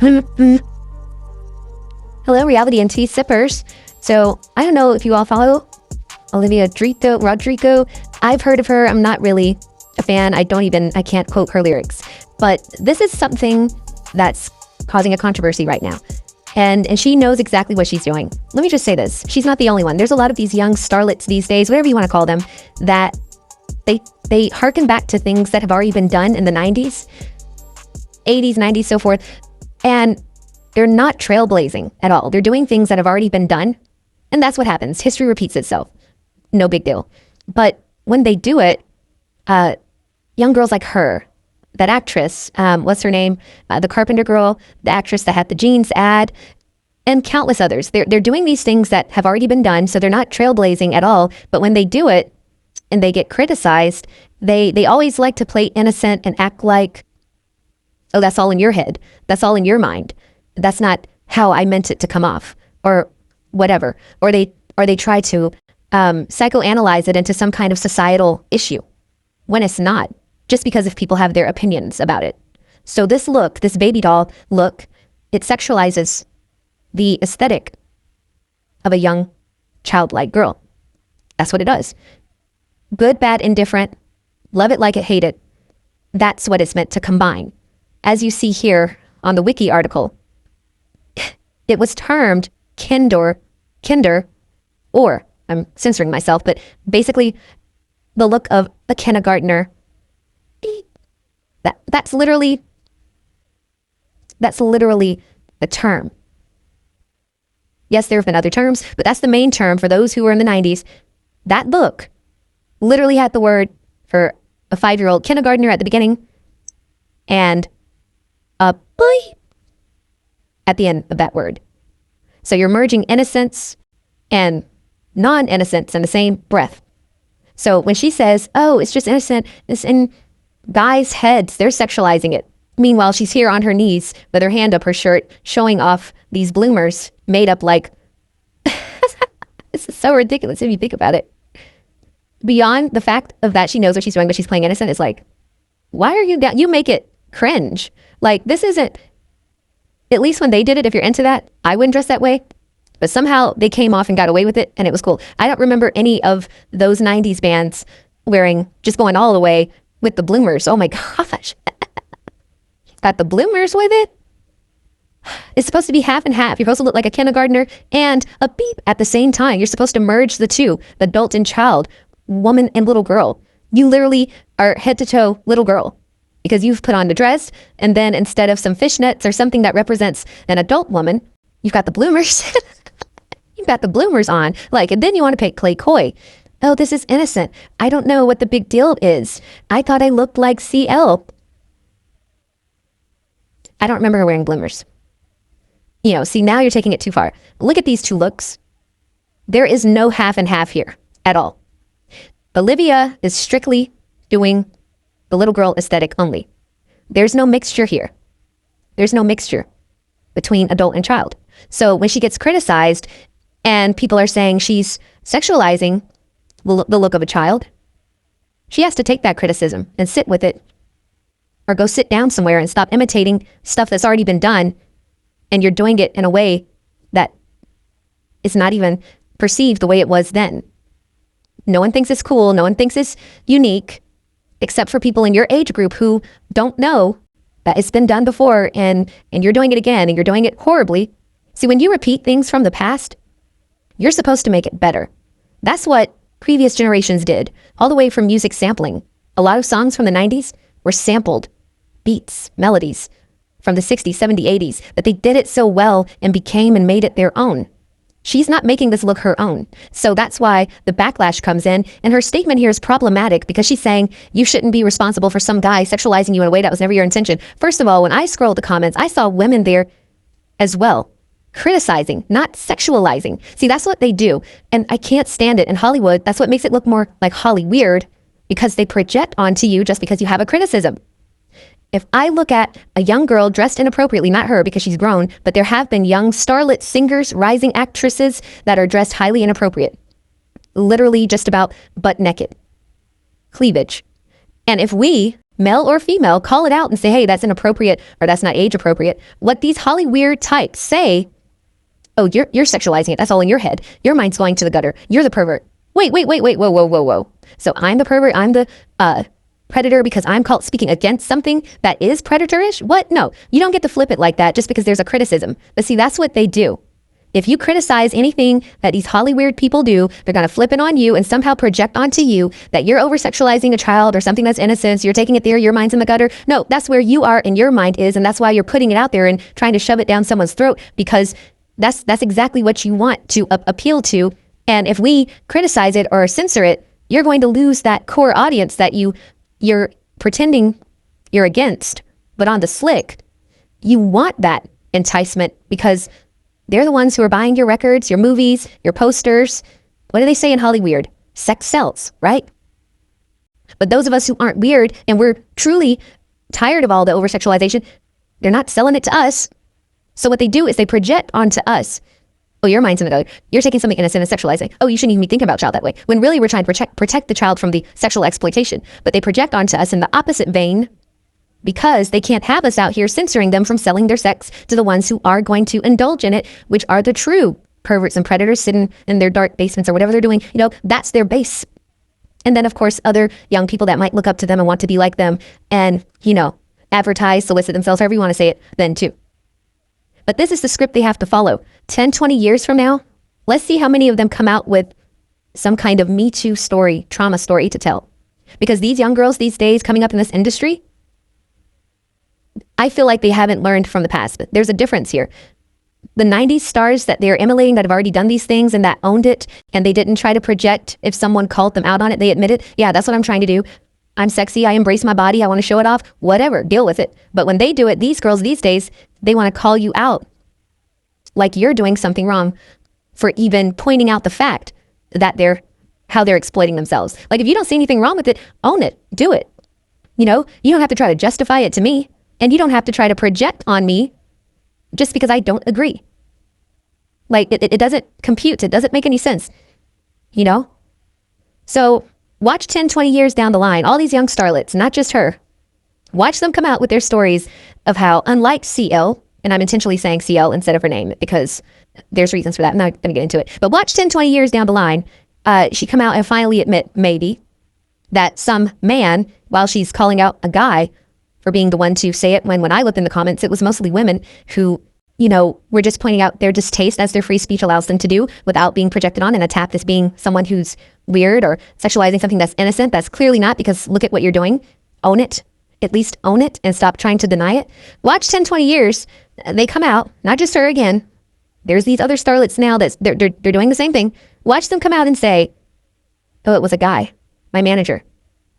Hello, reality and tea sippers. So I don't know if you all follow Olivia Rodrigo. I've heard of her. I'm not really a fan. I can't quote her lyrics. But this is something that's causing a controversy right now. And she knows exactly what she's doing. Let me just say this. She's not the only one. There's a lot of these young starlets these days, whatever you want to call them, that they harken back to things that have already been done in the 90s, 80s, 90s, so forth. And they're not trailblazing at all. They're doing things that have already been done. And that's what happens. History repeats itself. No big deal. But when they do it, young girls like her, that actress, what's her name? The Carpenter girl, the actress that had the jeans ad, and countless others. They're doing these things that have already been done, so they're not trailblazing at all. But when they do it and they get criticized, they always like to play innocent and act like, oh, that's all in your head. That's all in your mind. That's not how I meant it to come off, or whatever. Or they try to psychoanalyze it into some kind of societal issue when it's not, just because if people have their opinions about it. So this look, this baby doll look, it sexualizes the aesthetic of a young, childlike girl. That's what it does. Good, bad, indifferent, love it, like it, hate it. That's what it's meant to combine. As you see here on the wiki article, it was termed kinder, or I'm censoring myself, but basically the look of a kindergartner. That's literally the term. Yes, there have been other terms, but that's the main term for those who were in the 90s. That look literally had the word for a 5-year-old kindergartner at the beginning and a boy at the end of that word. So you're merging innocence and non-innocence in the same breath. So when she says, oh, it's just innocent, it's in guys' heads, they're sexualizing it. Meanwhile, she's here on her knees with her hand up her shirt, showing off these bloomers made up like... This is so ridiculous if you think about it. Beyond the fact of that she knows what she's doing, but she's playing innocent, it's like, why are you down? You make it cringe. Like, this isn't... At least when they did it, if you're into that, I wouldn't dress that way. But somehow they came off and got away with it, and it was cool. I don't remember any of those 90s bands just going all the way with the bloomers. Oh my gosh. Got the bloomers with it? It's supposed to be half and half. You're supposed to look like a kindergartner and a beep at the same time. You're supposed to merge the two, the adult and child, woman and little girl. You literally are head to toe little girl because you've put on the dress, and then instead of some fishnets or something that represents an adult woman, you've got the bloomers. You've got the bloomers on. And then you want to play coy. Oh, this is innocent. I don't know what the big deal is. I thought I looked like CL. I don't remember her wearing bloomers. See, now you're taking it too far. Look at these two looks. There is no half and half here at all. Olivia is strictly doing the little girl aesthetic only. There's no mixture here. There's no mixture between adult and child. So when she gets criticized and people are saying she's sexualizing the look of a child, she has to take that criticism and sit with it, or go sit down somewhere and stop imitating stuff that's already been done, and you're doing it in a way that is not even perceived the way it was then. No one thinks it's cool. No one thinks it's unique, except for people in your age group who don't know that it's been done before, and you're doing it again, and you're doing it horribly. See, when you repeat things from the past, you're supposed to make it better. That's what previous generations did, all the way from music sampling. A lot of songs from the 90s were sampled beats, melodies from the 60s, 70s, 80s, but they did it so well and became and made it their own. She's not making this look her own. So that's why the backlash comes in, and her statement here is problematic because she's saying you shouldn't be responsible for some guy sexualizing you in a way that was never your intention. First of all, when I scrolled the comments, I saw women there as well, criticizing, not sexualizing. See, that's what they do. And I can't stand it in Hollywood. That's what makes it look more like Holly weird, because they project onto you just because you have a criticism. If I look at a young girl dressed inappropriately, not her because she's grown, but there have been young starlet singers, rising actresses that are dressed highly inappropriate, literally just about butt naked, cleavage. And if we male or female, call it out and say, hey, that's inappropriate or that's not age appropriate. What these Hollyweird types say, oh, you're sexualizing it. That's all in your head. Your mind's going to the gutter. You're the pervert. Wait, whoa. So I'm the pervert. I'm the predator because I'm caught speaking against something that is predatorish? What? No, you don't get to flip it like that just because there's a criticism. But see, that's what they do. If you criticize anything that these Hollyweird people do, they're going to flip it on you and somehow project onto you that you're over-sexualizing a child or something that's innocent. You're taking it there, your mind's in the gutter. No, that's where you are and your mind is, and that's why you're putting it out there and trying to shove it down someone's throat, because that's exactly what you want to appeal to. And if we criticize it or censor it, you're going to lose that core audience that you're pretending you're against. But on the slick, you want that enticement because they're the ones who are buying your records, your movies, your posters. What do they say in Hollyweird? Sex sells, right? But those of us who aren't weird and we're truly tired of all the over-sexualization, they're not selling it to us. So what they do is they project onto us. Oh, your mind's in the gutter. You're taking something innocent and sexualizing. Oh, you shouldn't even be thinking about a child that way. When really we're trying to protect the child from the sexual exploitation. But they project onto us in the opposite vein because they can't have us out here censoring them from selling their sex to the ones who are going to indulge in it, which are the true perverts and predators sitting in their dark basements or whatever they're doing. You know, that's their base. And then, of course, other young people that might look up to them and want to be like them and, you know, advertise, solicit themselves, however you want to say it, then too. But this is the script they have to follow. 10, 20 years from now, let's see how many of them come out with some kind of Me Too story, trauma story to tell. Because these young girls these days coming up in this industry, I feel like they haven't learned from the past. But there's a difference here. The 90s stars that they're emulating that have already done these things and that owned it, and they didn't try to project if someone called them out on it, they admitted, yeah, that's what I'm trying to do. I'm sexy, I embrace my body, I want to show it off, whatever, deal with it. But when they do it, these girls these days, they want to call you out like you're doing something wrong for even pointing out the fact that how they're exploiting themselves. Like if you don't see anything wrong with it, own it, do it. You know, you don't have to try to justify it to me, and you don't have to try to project on me just because I don't agree. Like it doesn't compute, it doesn't make any sense, you know? So watch 10, 20 years down the line, all these young starlets, not just her, watch them come out with their stories of how, unlike CL, and I'm intentionally saying CL instead of her name because there's reasons for that. I'm not going to get into it. But watch 10, 20 years down the line, she come out and finally admit, maybe, that some man, while she's calling out a guy for being the one to say it, when I looked in the comments, it was mostly women who, you know, were just pointing out their distaste as their free speech allows them to do without being projected on and attacked as being someone who's weird or sexualizing something that's innocent. That's clearly not, because look at what you're doing. Own it. At least own it and stop trying to deny it. Watch 10, 20 years, they come out, not just her again. There's these other starlets now that they're doing the same thing. Watch them come out and say, oh, it was a guy, my manager.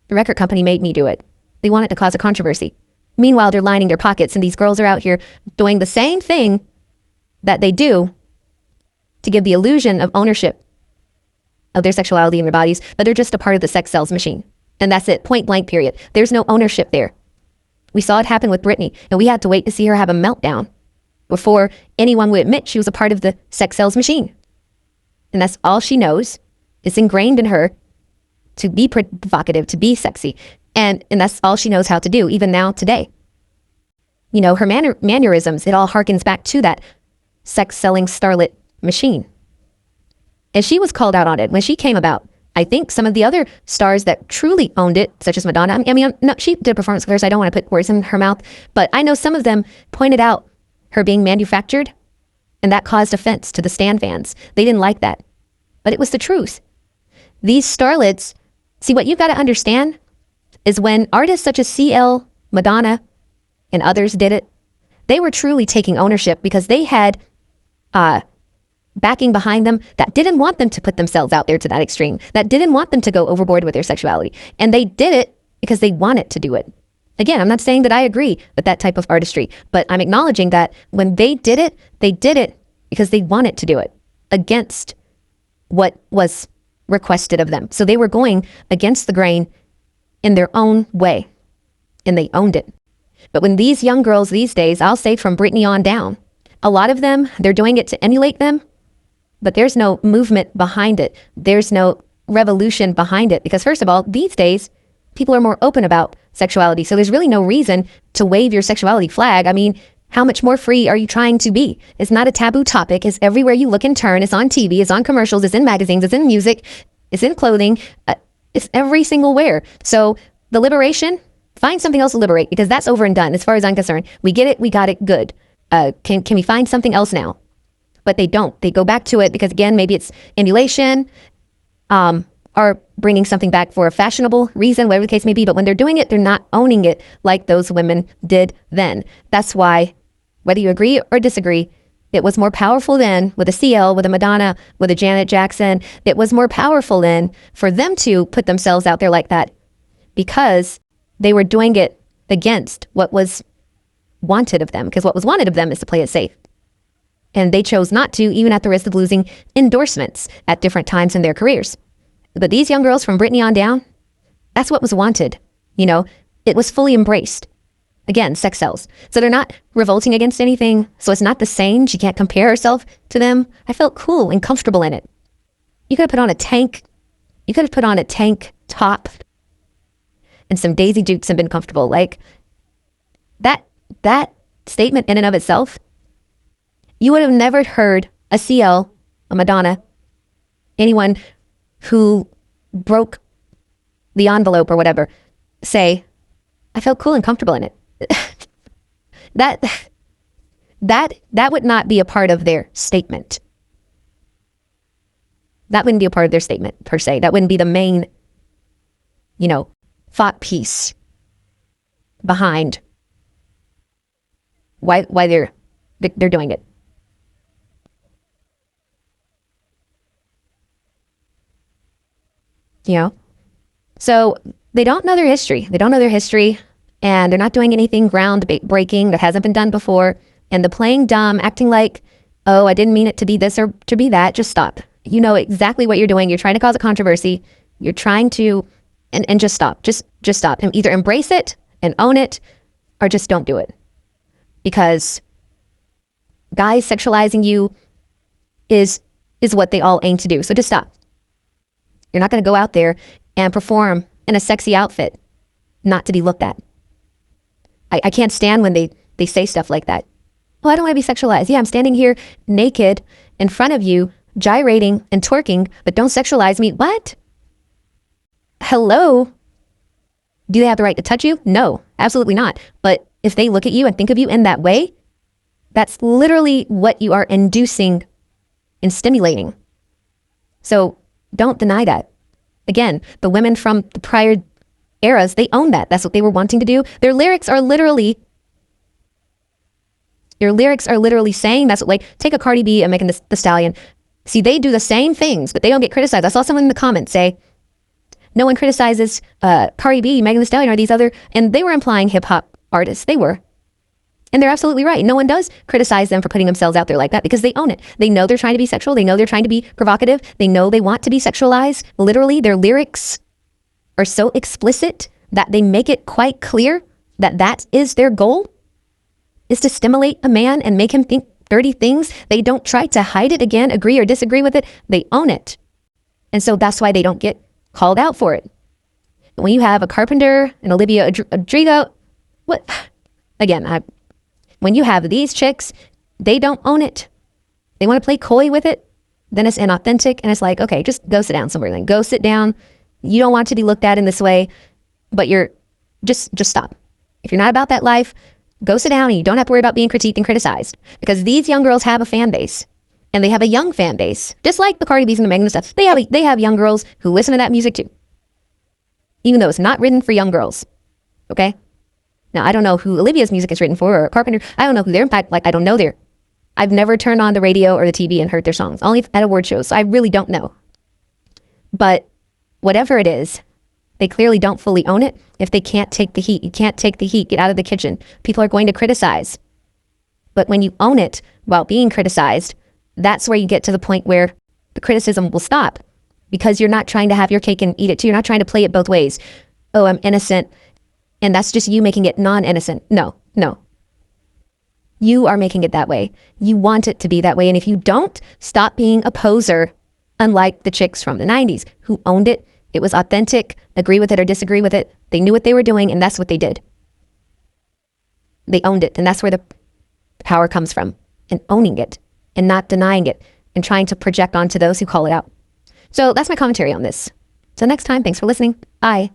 The record company made me do it. They wanted to cause a controversy. Meanwhile, they're lining their pockets, and these girls are out here doing the same thing that they do to give the illusion of ownership of their sexuality and their bodies, but they're just a part of the sex sales machine. And that's it, point blank, period. There's no ownership there. We saw it happen with Britney, and we had to wait to see her have a meltdown before anyone would admit she was a part of the sex sales machine. And that's all she knows. It's ingrained in her to be provocative, to be sexy. And that's all she knows how to do, even now, today. You know, her mannerisms, it all harkens back to that sex-selling starlet machine. And she was called out on it when she came about. I think some of the other stars that truly owned it, such as Madonna, I mean, no, she did performance with her, so I don't want to put words in her mouth, but I know some of them pointed out her being manufactured, and that caused offense to the Stan fans. They didn't like that, but it was the truth. These starlets, see, what you've got to understand is when artists such as CL, Madonna, and others did it, they were truly taking ownership because they had backing behind them that didn't want them to put themselves out there to that extreme, that didn't want them to go overboard with their sexuality. And they did it because they wanted to do it. Again, I'm not saying that I agree with that type of artistry, but I'm acknowledging that when they did it because they wanted to do it against what was requested of them. So they were going against the grain in their own way, and they owned it. But when these young girls these days, I'll say from Britney on down, a lot of them, they're doing it to emulate them, but there's no movement behind it. There's no revolution behind it. Because first of all, these days, people are more open about sexuality. So there's really no reason to wave your sexuality flag. I mean, how much more free are you trying to be? It's not a taboo topic. It's everywhere you look and turn. It's on TV. It's on commercials. It's in magazines. It's in music. It's in clothing. It's every single where. So the liberation, find something else to liberate, because that's over and done as far as I'm concerned. We get it. We got it. Good. Can we find something else now? But they don't. They go back to it because, again, maybe it's emulation, or bringing something back for a fashionable reason, whatever the case may be. But when they're doing it, they're not owning it like those women did then. That's why, whether you agree or disagree, it was more powerful then with a CL, with a Madonna, with a Janet Jackson. It was more powerful then for them to put themselves out there like that, because they were doing it against what was wanted of them, because what was wanted of them is to play it safe. And they chose not to, even at the risk of losing endorsements at different times in their careers. But these young girls from Britney on down, that's what was wanted. You know, it was fully embraced. Again, sex sells. So they're not revolting against anything. So it's not the same. She can't compare herself to them. I felt cool and comfortable in it. You could have put on a tank. You could have put on a tank top and some Daisy Dukes and been comfortable. Like that statement in and of itself, you would have never heard a CL, a Madonna, anyone who broke the envelope or whatever, say, I felt cool and comfortable in it. That would not be a part of their statement. That wouldn't be a part of their statement per se. That wouldn't be the main, thought piece behind why they're doing it. So they don't know their history. And they're not doing anything groundbreaking that hasn't been done before. And the playing dumb, acting like, oh, I didn't mean it to be this or to be that. Just stop. You know exactly what you're doing. You're trying to cause a controversy. You're trying to, and just stop. Just stop. And either embrace it and own it, or just don't do it. Because guys sexualizing you is what they all aim to do. So just stop. You're not going to go out there and perform in a sexy outfit not to be looked at. I can't stand when they say stuff like that. Oh, I don't want to be sexualized. Yeah, I'm standing here naked in front of you, gyrating and twerking, but don't sexualize me. What? Hello? Do they have the right to touch you? No, absolutely not. But if they look at you and think of you in that way, that's literally what you are inducing and stimulating. So don't deny that. Again, the women from the prior eras, they own that. That's what they were wanting to do. Their lyrics are literally saying that's what, like, take a Cardi B and Megan the Stallion. See, they do the same things, but they don't get criticized. I saw someone in the comments say, no one criticizes Cardi B, Megan the Stallion, or these other, and they were implying hip hop artists. They were. And they're absolutely right. No one does criticize them for putting themselves out there like that, because they own it. They know they're trying to be sexual. They know they're trying to be provocative. They know they want to be sexualized. Literally, their lyrics are so explicit that they make it quite clear that that is their goal, is to stimulate a man and make him think dirty things. They don't try to hide it, again, agree or disagree with it. They own it. And so that's why they don't get called out for it. When you have a Carpenter and Olivia Rodrigo, when you have these chicks, they don't own it. They want to play coy with it. Then it's inauthentic, and it's like, okay, just go sit down somewhere. Then go sit down. You don't want to be looked at in this way, but you're just stop. If you're not about that life, go sit down, and you don't have to worry about being critiqued and criticized, because these young girls have a fan base, and they have a young fan base, just like the Cardi B's and the Megan and stuff. They have young girls who listen to that music too, even though it's not written for young girls. Okay. Now, I don't know who Olivia's music is written for, or Carpenter. I don't know who their impact, I don't know their. I've never turned on the radio or the TV and heard their songs, only at award shows, so I really don't know. But whatever it is, they clearly don't fully own it. If they can't take the heat, you can't take the heat, get out of the kitchen. People are going to criticize. But when you own it while being criticized, that's where you get to the point where the criticism will stop, because you're not trying to have your cake and eat it too. You're not trying to play it both ways. Oh, I'm innocent, and that's just you making it non-innocent. No. You are making it that way. You want it to be that way. And if you don't, stop being a poser, unlike the chicks from the 90s who owned it It was authentic, agree with it or disagree with it. They knew what they were doing, and that's what they did. They owned it, and that's where the power comes from, and owning it, and not denying it, and trying to project onto those who call it out. So that's my commentary on this. So next time, thanks for listening. Bye.